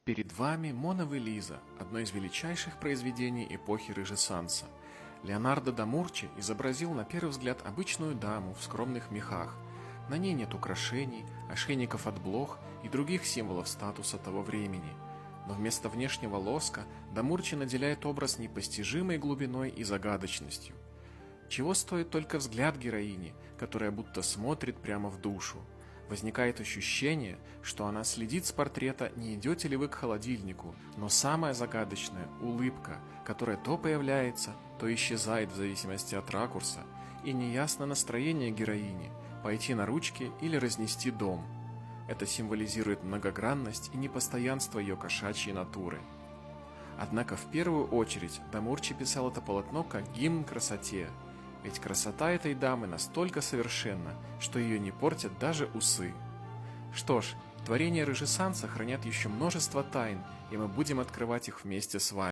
Перед вами «Мона Лиза», одно из величайших произведений эпохи Ренессанса. Леонардо да Мурчи изобразил на первый взгляд обычную даму в скромных мехах. На ней нет украшений, ошейников от блох и других символов статуса того времени. Но вместо внешнего лоска да Мурчи наделяет образ непостижимой глубиной и загадочностью. Чего стоит только взгляд героини, которая будто смотрит прямо в душу. Возникает ощущение, что она следит с портрета, не идете ли вы к холодильнику, но самое загадочное – улыбка, которая то появляется, то исчезает в зависимости от ракурса, и неясно настроение героини – пойти на ручки или разнести дом. Это символизирует многогранность и непостоянство ее кошачьей натуры. Однако в первую очередь да Мурчи писал это полотно как гимн красоте, ведь красота этой дамы настолько совершенна, что ее не портят даже усы. Что ж, творения Ренессанса хранят еще множество тайн, и мы будем открывать их вместе с вами.